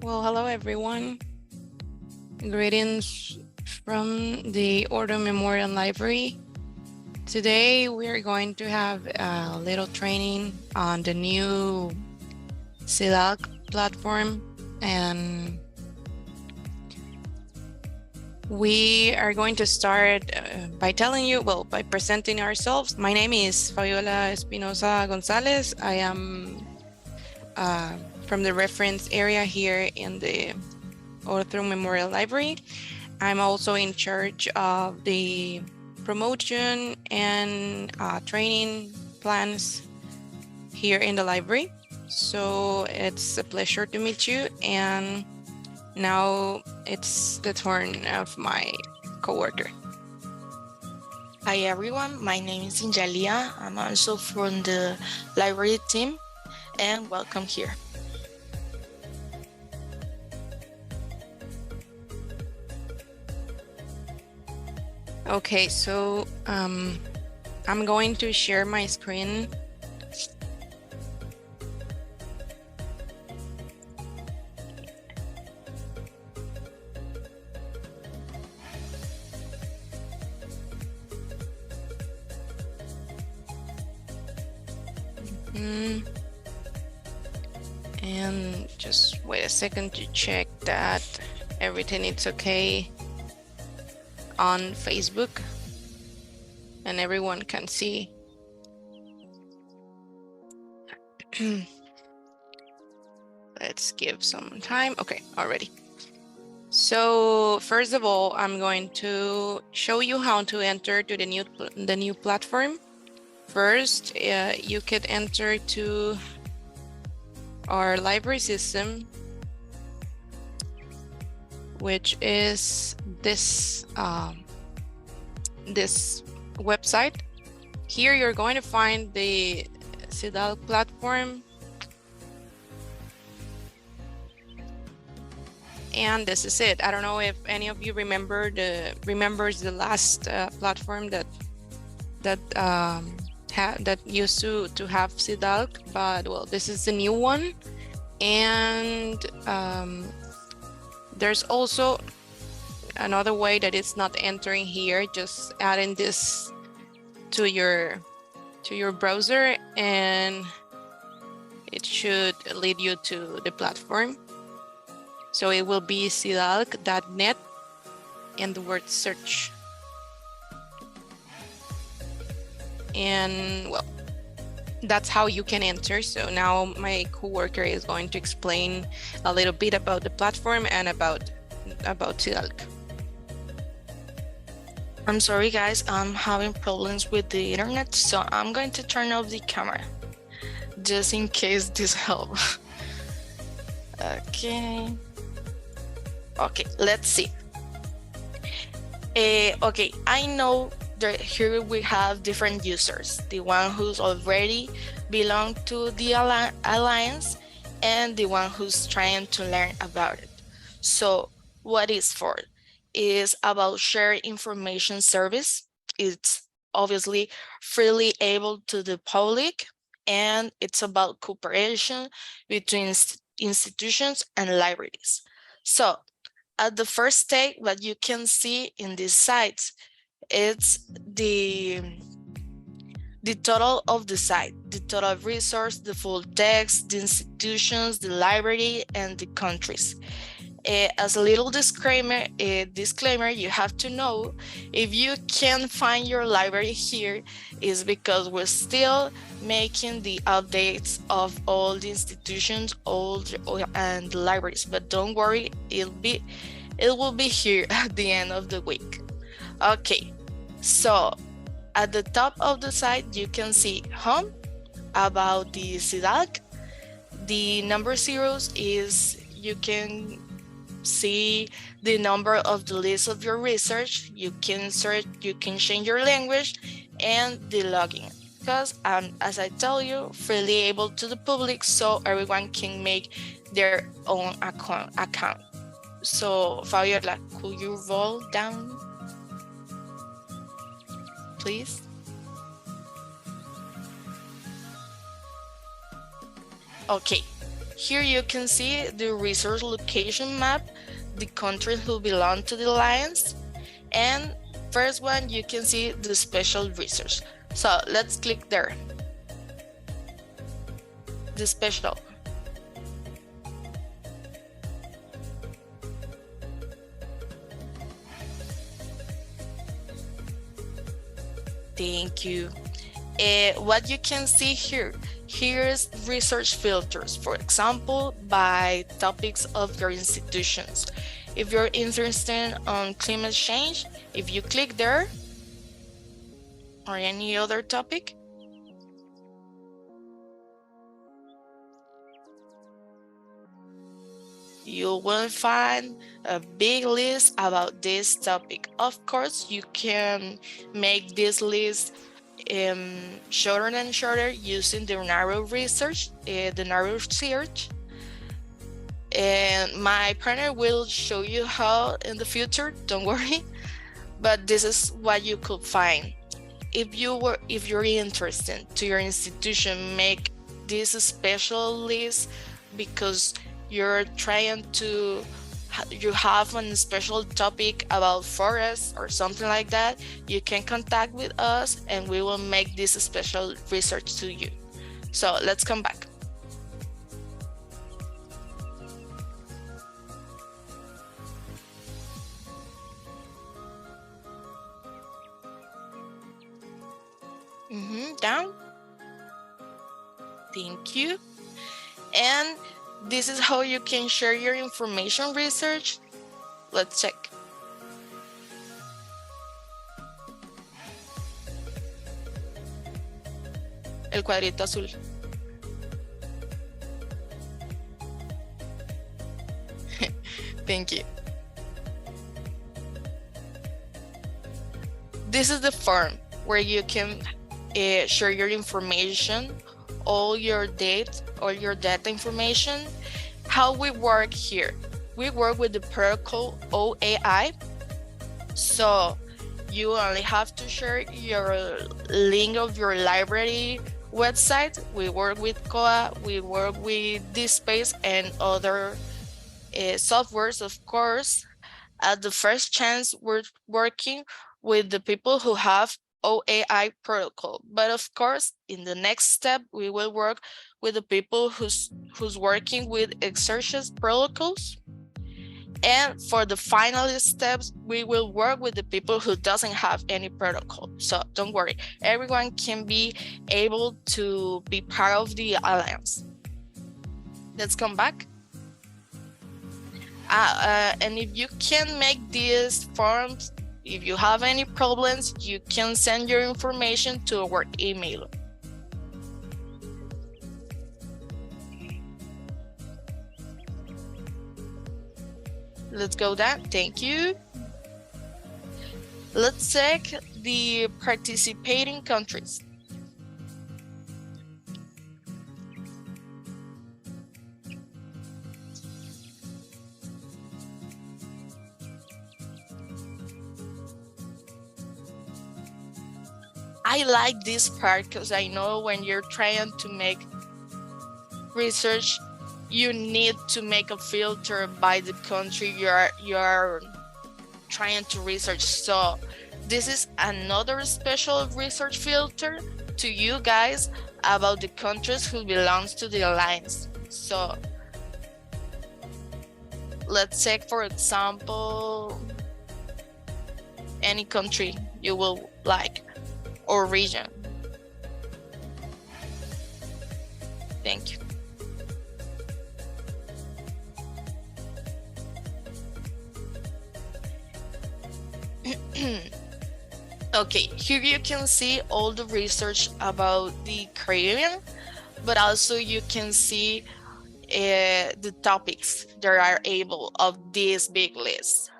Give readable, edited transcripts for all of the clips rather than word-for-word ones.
Well, hello everyone. Greetings from the Ordo Memorial Library. Today we are going to have a little training on the new SIDALC platform, and we are going to start by by presenting ourselves. My name is Fabiola Espinosa Gonzalez. I am from the reference area here in the Ordo Memorial Library. I'm also in charge of the promotion and training plans here in the library. So it's a pleasure to meet you. And now it's the turn of my coworker. Hi everyone, my name is Injalia. I'm also from the library team and welcome here. Okay, so I'm going to share my screen. And just wait a second to check that everything is okay on Facebook and everyone can see. Let's give some time. Okay, already. So first of all, I'm going to show you how to enter to the new platform. First, you could enter to our library system, which is this this website. Here you're going to find the SIDALC platform, and this is it. I don't know if any of you remembers the last platform that used to have SIDALC, but well, this is the new one. And there's also another way that it's not entering here, just adding this to your browser and it should lead you to the platform. So it will be sidalc.net and the word search. And well, that's how you can enter. So now my coworker is going to explain a little bit about the platform and about SIDALC. I'm sorry guys, I'm having problems with the internet, so I'm going to turn off the camera just in case this helps. Okay, let's see. Okay, I know that here we have different users, the one who's already belong to the alliance and the one who's trying to learn about it. So what is for? Is about shared information service. It's obviously freely able to the public, and it's about cooperation between institutions and libraries. So at the first stage, what you can see in these sites, it's the total of the site, the total resource, the full text, the institutions, the library, and the countries. As a little disclaimer, you have to know if you can find your library here is because we're still making the updates of all the institutions, and the libraries. But don't worry, it will be here at the end of the week. Okay, so at the top of the site you can see home, about the SIDALC. The number zeros is you can see the number of the list of your research. You can search, you can change your language, and the login, because as I tell you, freely able to the public, so everyone can make their own account. So Fabiola, could you roll down, please? Okay, Here you can see the resource location map, the countries who belong to the alliance, and first one you can see the special research. So let's click there. The special. Thank you. What you can see here's research filters, for example, by topics of your institutions. If you're interested on climate change, if you click there, or any other topic, you will find a big list about this topic. Of course, you can make this list shorter and shorter using the narrow research, the narrow search. And my partner will show you how in the future, don't worry, but this is what you could find. If you're interested to your institution, make this a special list because you're trying to, you have a special topic about forests or something like that, you can contact with us and we will make this special research to you. So let's come back. Down. Thank you. And this is how you can share your information research. Let's check. El cuadrito azul. Thank you. This is the form where you can share your information, all your data information. How we work here? We work with the protocol OAI. So you only have to share your link of your library website. We work with COA, we work with DSpace and other softwares, of course. At the first chance, we're working with the people who have OAI protocol. But of course, in the next step, we will work with the people who's working with Exercius protocols. And for the final steps, we will work with the people who doesn't have any protocol. So don't worry, everyone can be able to be part of the alliance. Let's come back. And if you can make these forms, if you have any problems, you can send your information to our email. Let's go down. Thank you. Let's check the participating countries. I like this part because I know when you're trying to make research, you need to make a filter by the country you're trying to research. So this is another special research filter to you guys about the countries who belongs to the alliance. So let's take, for example, any country you will like or region. Thank you. Okay, here you can see all the research about the Caribbean, but also you can see the topics that are able of this big list.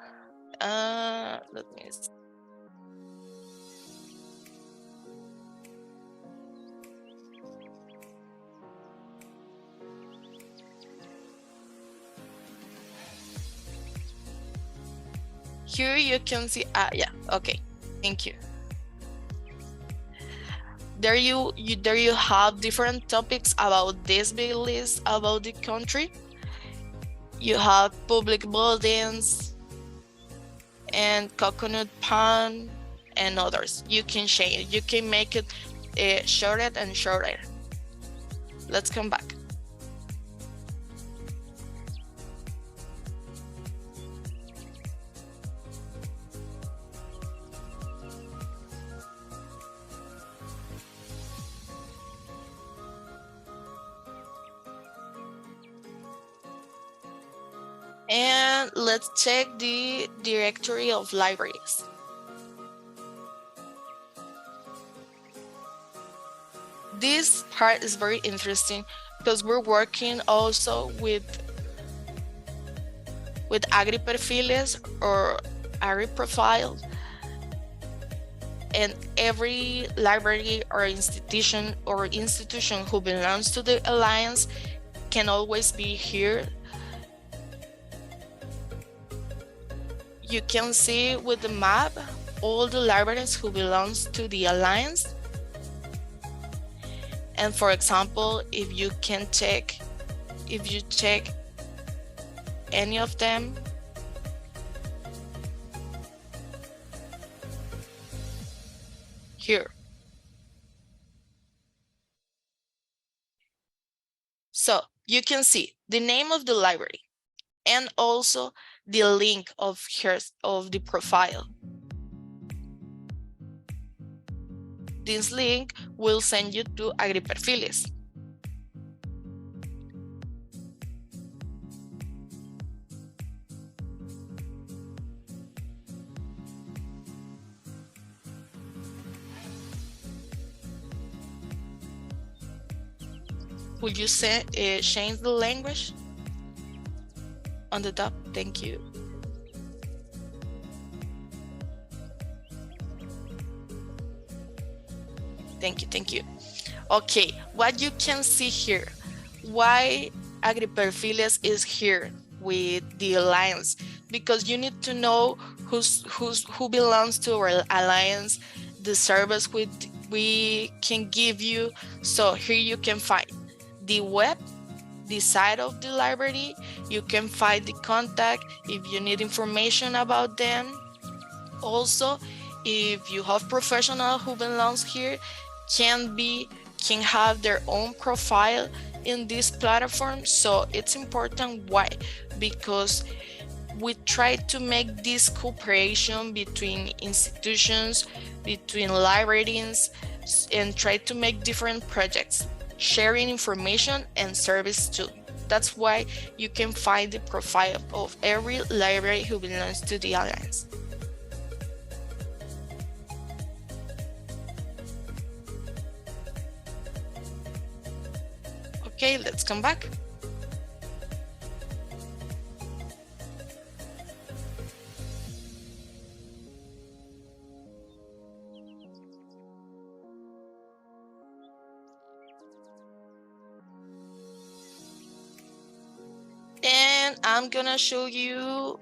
Let me see. Here you can see, yeah, okay, thank you. There you have different topics about this big list about the country. You have public buildings and coconut palm and others. You can change. You can make it shorter and shorter. Let's come back. And let's check the directory of libraries. This part is very interesting because we're working also with agri-perfiles or agri-profiles, and every library or institution who belongs to the Alliance can always be here. You can see with the map all the libraries who belongs to the Alliance. And for example, if you check any of them, here. So you can see the name of the library and also the link of the profile. This link will send you to agri-perfiles. Would you change the language on the top? Thank you. Thank you. Okay, what you can see here, why agri-perfiles is here with the Alliance, because you need to know who belongs to our Alliance, the service we can give you. So here you can find the web, the site of the library. You can find the contact if you need information about them. Also, if you have professional who belongs here, can have their own profile in this platform. So it's important. Why? Because we try to make this cooperation between institutions, between librarians, and try to make different projects, sharing information and service too. That's why you can find the profile of every library who belongs to the Alliance. Okay, let's come back. And I'm gonna show you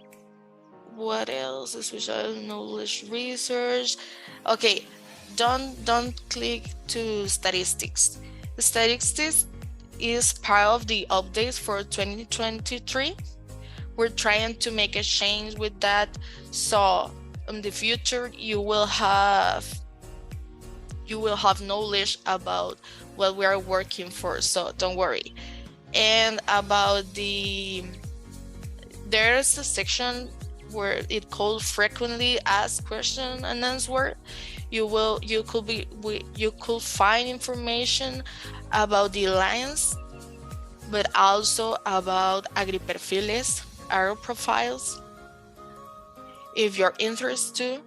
what else, special knowledge research. Okay, don't click to statistics. Statistics is part of the updates for 2023. We're trying to make a change with that, so in the future you will have knowledge about what we are working for, so don't worry. And about there's a section where it called frequently asked question and answer. You could find information about the Alliance, but also about agri-perfiles, agri-profiles, if you're interested.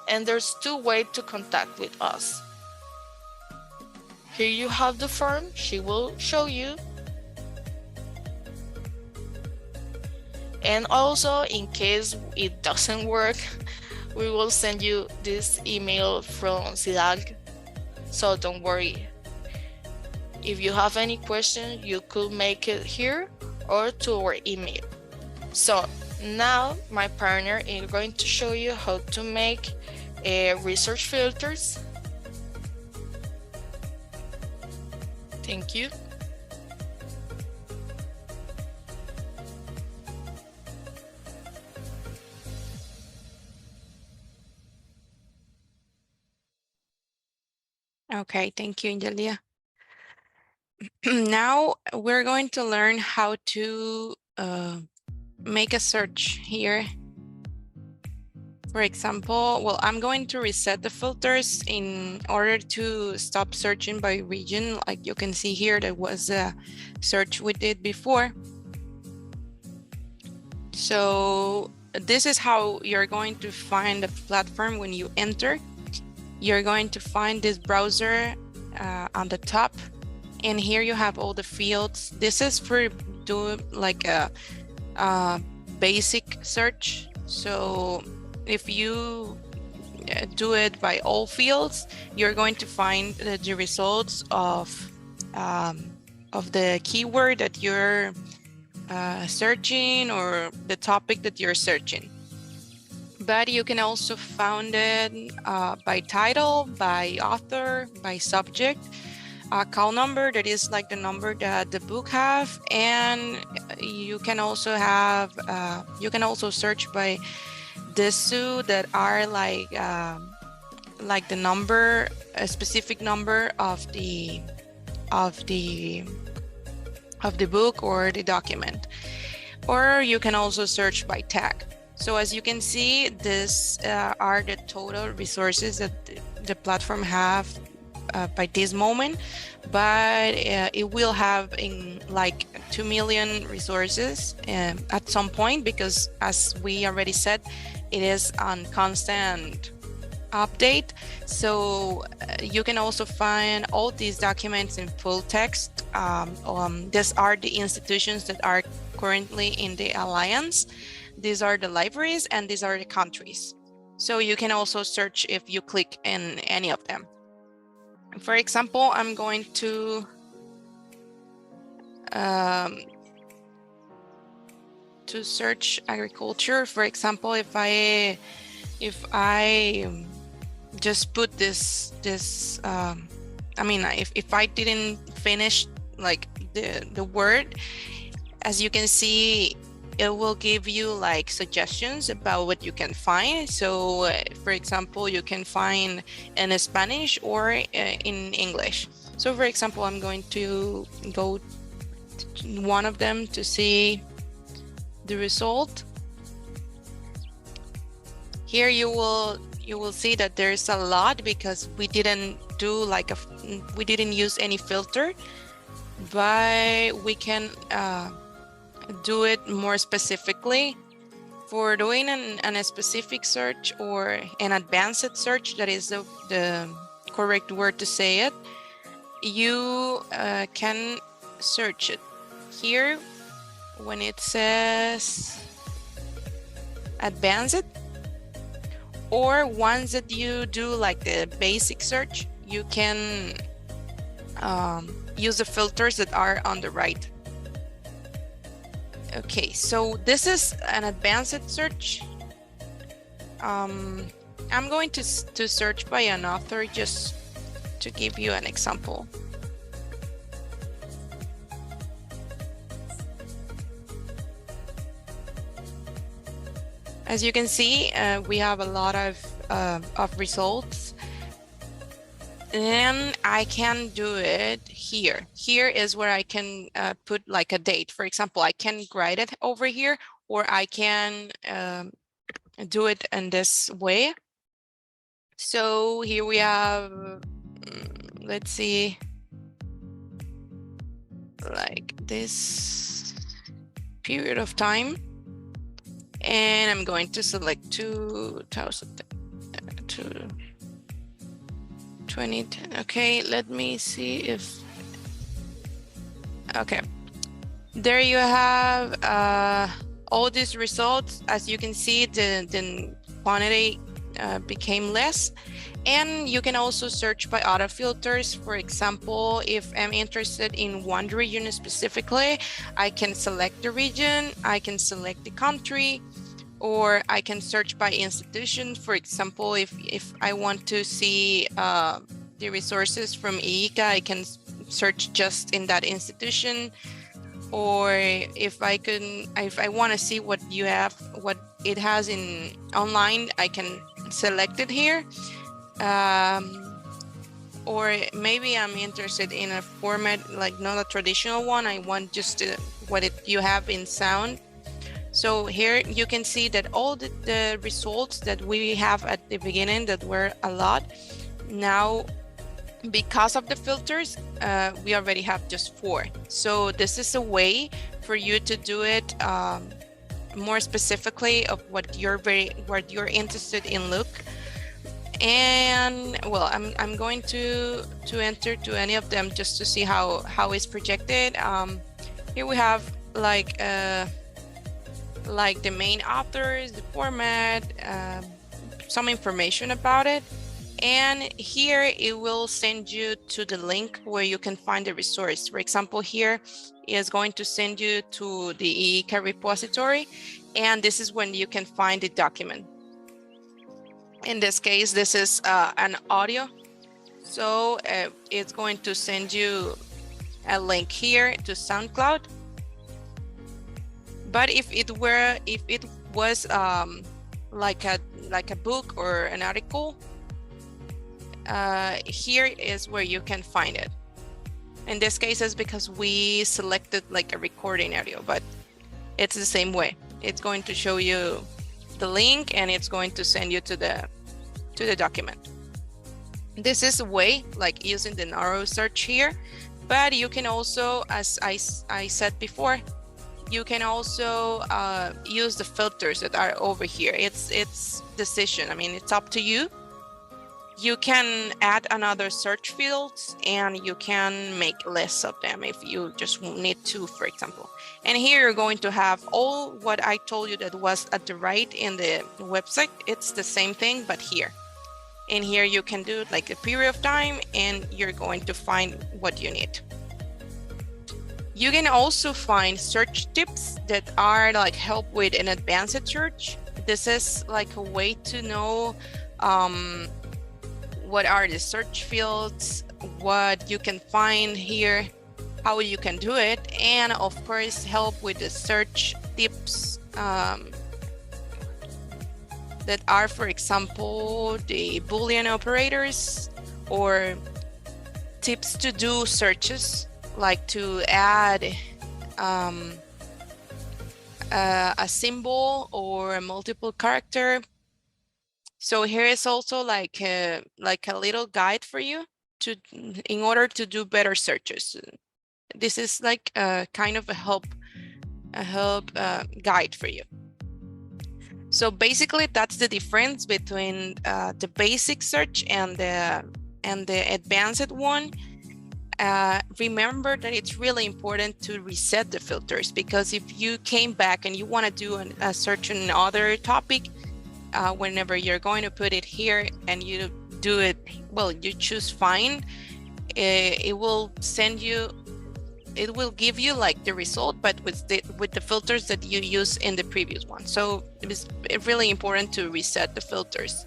And there's two ways to contact with us. Here you have the form, she will show you. And also, in case it doesn't work, we will send you this email from SIDALC, so don't worry. If you have any question, you could make it here, or to our email. So now my partner is going to show you how to make research filters. Thank you. Okay, thank you, Angelia. Now we're going to learn how to make a search here. For example, well, I'm going to reset the filters in order to stop searching by region. Like you can see here, there was a search we did before. So this is how you're going to find the platform when you enter. You're going to find this browser on the top, and here you have all the fields. This is for doing like a basic search. So if you do it by all fields, you're going to find the results of the keyword that you're searching or the topic that you're searching. But you can also find it by title, by author, by subject, call number, that is like the number that the book have, and you can also have search by these two that are like the number, a specific number of the book or the document. Or you can also search by tag. So as you can see, this are the total resources that the platform have by this moment, but it will have in like 2 million resources at some point, because as we already said, it is on constant update. So you can also find all these documents in full text. These are the institutions that are currently in the Alliance. These are the libraries, and these are the countries. So you can also search if you click in any of them. For example, I'm going to search agriculture. For example, if I just put this I mean, if I didn't finish like the word, as you can see, it will give you like suggestions about what you can find. So for example, you can find in Spanish or in English. So for example, I'm going to go to one of them to see the result. Here you will see that there's a lot, because we didn't do we didn't use any filter, but we can do it more specifically. For doing a specific search or an advanced search, that is the correct word to say it, you can search it here when it says advanced, or once that you do like the basic search, you can use the filters that are on the right. Okay, so this is an advanced search. I'm going to search by an author just to give you an example. As you can see, we have a lot of results, and I can do it here. Here is where I can put like a date. For example, I can write it over here, or I can do it in this way. So here we have, let's see, like this period of time. And I'm going to select 2020. Okay, let me see if, okay. There you have all these results. As you can see, the quantity became less. And you can also search by auto filters. For example, if I'm interested in one region specifically, I can select the region, I can select the country, or I can search by institution. For example, if I want to see the resources from IICA, I can search just in that institution. Or if I want to see what it has in online, I can select it here. Or maybe I'm interested in a format like not a traditional one. I want just you have in sound. So here you can see that all the results that we have at the beginning, that were a lot, now because of the filters, we already have just 4. So this is a way for you to do it more specifically of what you're interested in look. And well, I'm going to enter to any of them just to see how it's projected. Here we have like the main authors, the format, some information about it. And here it will send you to the link where you can find the resource. For example, here is going to send you to the IICA repository, and this is when you can find the document. In this case, this is an audio. So it's going to send you a link here to SoundCloud. But if it was like a book or an article, here is where you can find it. In this case, it's because we selected like a recording audio, but it's the same way. It's going to show you the link and it's going to send you to the document. This is a way like using the narrow search here, but you can also, as I said before, you can also use the filters that are over here. It's decision. I mean, it's up to you. You can add another search fields and you can make less of them if you just need to, for example. And here you're going to have all what I told you that was at the right in the website. It's the same thing, but here. And here you can do like a period of time and you're going to find what you need. You can also find search tips that are like help with an advanced search. This is like a way to know what are the search fields, what you can find here, how you can do it, and of course help with the search tips that are, for example, the Boolean operators, or tips to do searches, like to add a symbol or a multiple character. So here is also like a little guide for you in order to do better searches. This is like a kind of a help guide for you. So basically, that's the difference between the basic search and the advanced one. Remember that it's really important to reset the filters, because if you came back and you want to do a search on another topic, whenever you're going to put it here and you do it, well, you choose find, it will give you like the result, but with the filters that you use in the previous one. So it's really important to reset the filters.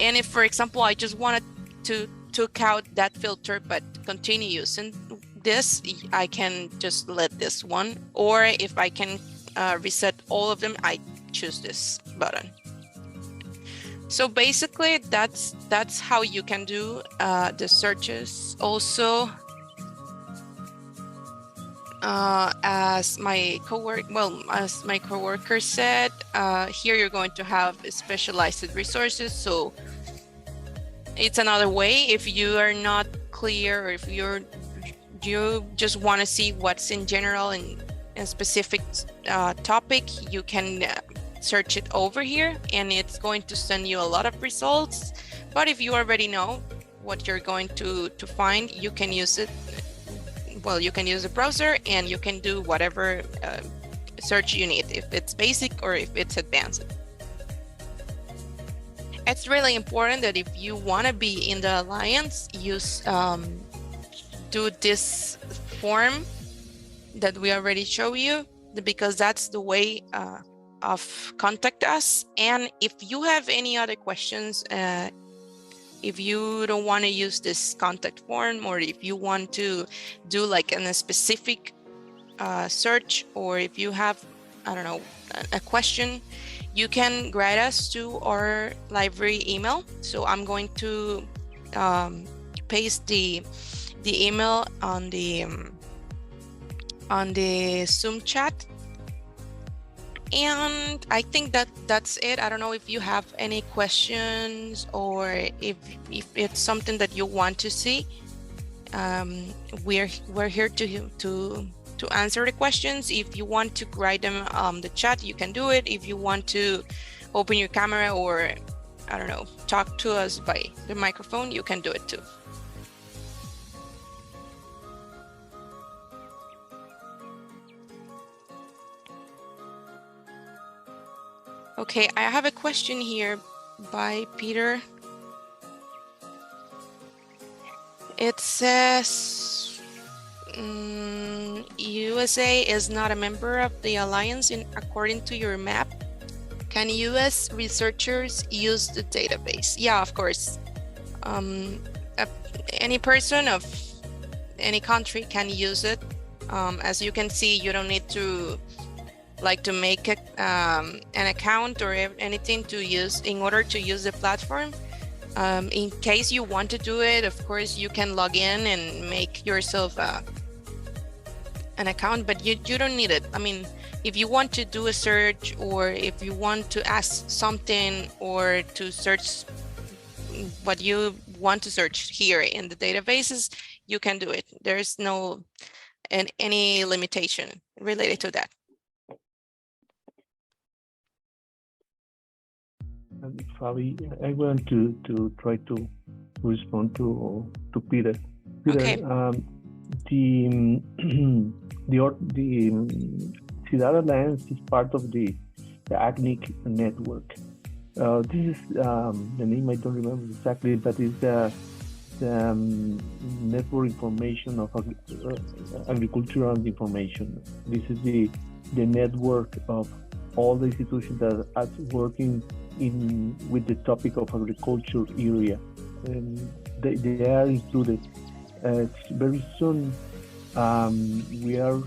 And if, for example, I just wanted to took out that filter but continue using this, I can just let this one, or if I can reset all of them, I choose this button. So basically that's how you can do the searches. Also, as my coworker said, here you're going to have specialized resources. So it's another way if you are not clear, or if you just want to see what's in general in a specific topic, you can search it over here and it's going to send you a lot of results. But if you already know what you're going to find, you can use it. Well, you can use the browser and you can do whatever search you need, if it's basic or if it's advanced. it's really important that if you want to be in the alliance, you do this form that we already show you, because that's the way of contact us. And if you have any other questions, if you don't want to use this contact form, or if you want to do like in a specific search, or if you have, I don't know, a question, you can write us to our library email. So I'm going to paste the email on the Zoom chat. And I think that's it. I don't know if you have any questions, or if it's something that you want to see. We're here to answer the questions. If you want to write them on the chat, you can do it. If you want to open your camera, or I don't know, talk to us by the microphone, you can do it too. Okay, I have a question here by Peter. It says USA is not a member of the alliance according to your map. Can US researchers use the database? Yeah, of course. Any person of any country can use it. As you can see, you don't need to make an account or anything to use in order to use the platform. In case you want to do it, of course, you can log in and make yourself an account, but you don't need it. I mean, if you want to do a search, or if you want to ask something, or to search what you want to search here in the databases, you can do it. There's no any limitation related to that. Fabi, I want to try to respond to Peter. Peter, Okay. The SIDALC Alliance is part of the ACNIC network. This is the name I don't remember exactly, but it's the network information of agricultural information. This is the network of all the institutions that are working with the topic of agriculture area. They are included. Very soon, we are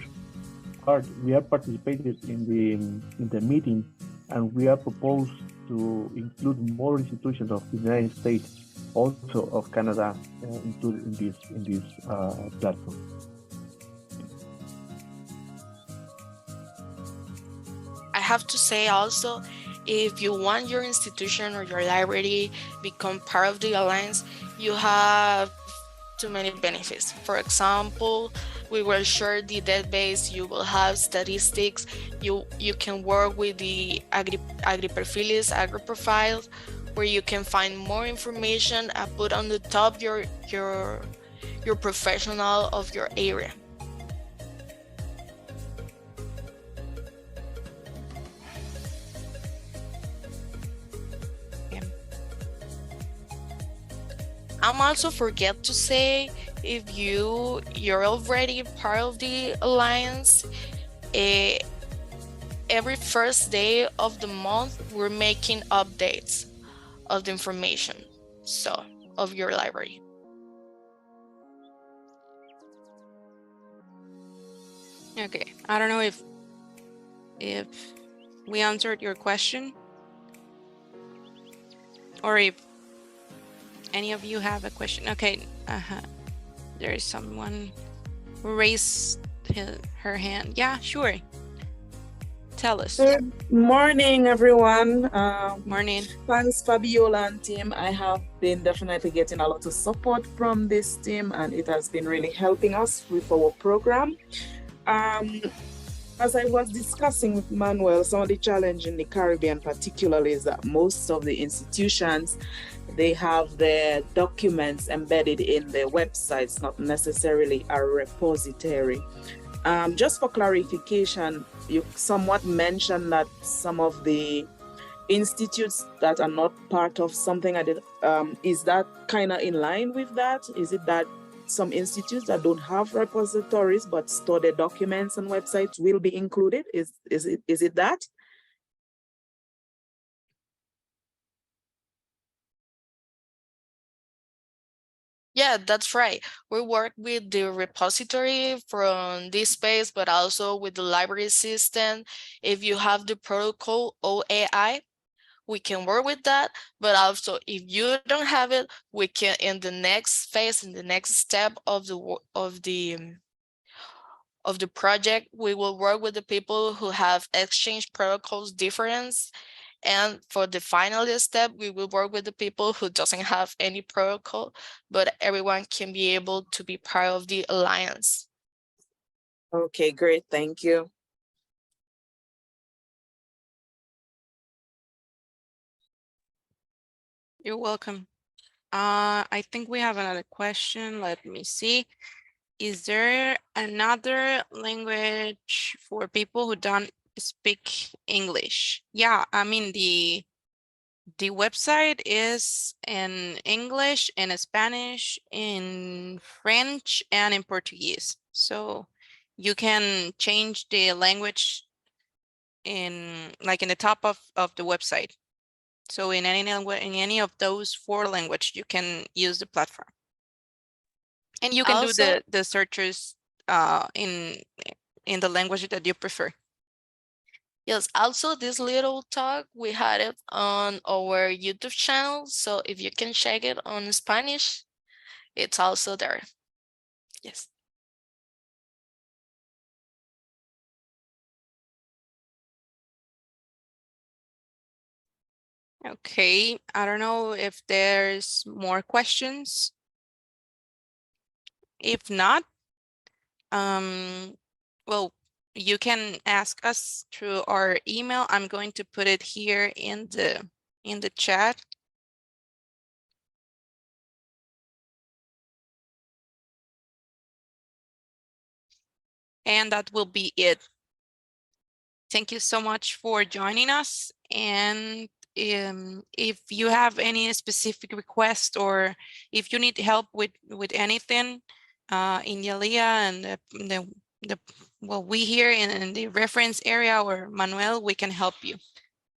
participated in the meeting, and we are proposed to include more institutions of the United States, also of Canada, included in this platform. I have to say also, if you want your institution or your library become part of the Alliance, you have too many benefits. For example, we will share the database, you will have statistics, you can work with the agri-perfiles, agri-profiles, where you can find more information and put on the top your professional of your area. I'm also forget to say, if you're already part of the Alliance, every first day of the month we're making updates of the information of your library. Okay, I don't know if we answered your question, or if any of you have a question. Okay, there is someone who raised her hand. Yeah, sure. Tell us. Good morning, everyone. Morning. Thanks, Fabiola and team. I have been definitely getting a lot of support from this team, and it has been really helping us with our program. As I was discussing with Manuel, some of the challenge in the Caribbean particularly is that most of the institutions, they have their documents embedded in their websites, not necessarily a repository. Just for clarification, you somewhat mentioned that some of the institutes that are not part of something I did, is that kind of in line with that? Is it that some institutes that don't have repositories but store their documents and websites will be included? Is it that? Yeah, that's right. We work with the repository from this space, but also with the library system. If you have the protocol OAI, we can work with that. But also, if you don't have it, we can, in the next phase, in the next step of the project, we will work with the people who have exchange protocols difference. And for the final step, we will work with the people who doesn't have any protocol, but everyone can be able to be part of the alliance. Okay, great. Thank you. You're welcome. I think we have another question. Let me see. Is there another language for people who don't speak English? Yeah, I mean the website is in English, in Spanish, in French, and in Portuguese. So you can change the language in like in the top of the website. So in any of those 4 languages, you can use the platform. And you can do Also, the searches in the language that you prefer. yes, also this little talk, we had it on our YouTube channel. So if you can check it on Spanish, it's also there. Yes. Okay, I don't know if there's more questions. If not, well, you can ask us through our email. I'm going to put it here in the chat. And that will be it. Thank you so much for joining us. And if you have any specific request or if you need help with anything in Yalia and the well, we here in the reference area or Manuel, we can help you.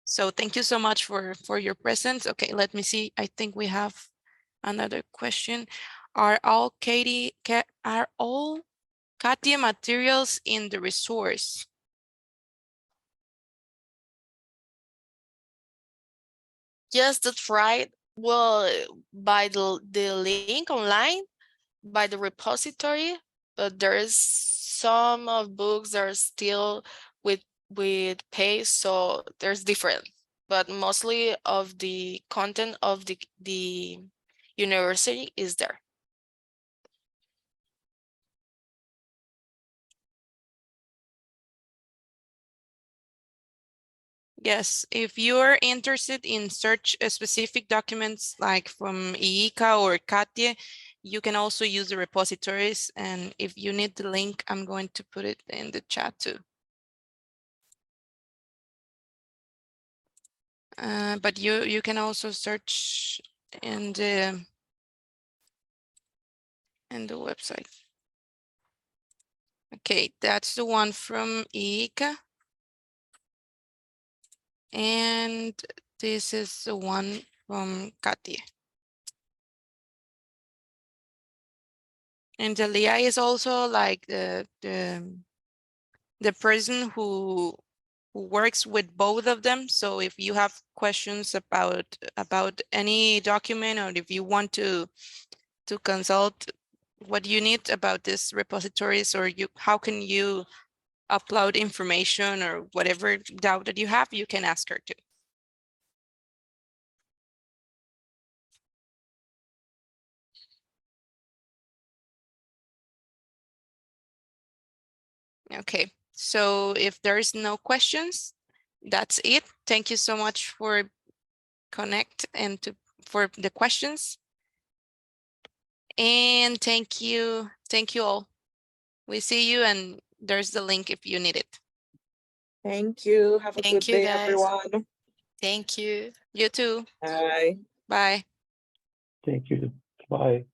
So thank you so much for your presence. Okay, let me see. I think we have another question. Are all CATIA materials in the resource? Yes, that's right. Well, by the link online, by the repository, but there is some of books that are still with pay, so there's different. But mostly of the content of the university is there. Yes, if you're interested in search specific documents like from IICA or CATIE, you can also use the repositories. And if you need the link, I'm going to put it in the chat too. But you can also search in the website. Okay, that's the one from IICA. And this is the one from CATIE. And the LIA is also like the person who works with both of them. So if you have questions about any document, or if you want to consult what you need about these repositories, or how can you upload information or whatever doubt that you have, you can ask her too. Okay, so if there's no questions, that's it. Thank you so much for connect and for the questions. And thank you all. We see you, and there's the link if you need it. Thank you. Have a Thank good you, day, guys. everyone. Thank you. You too. Bye. Bye. Thank you. Bye.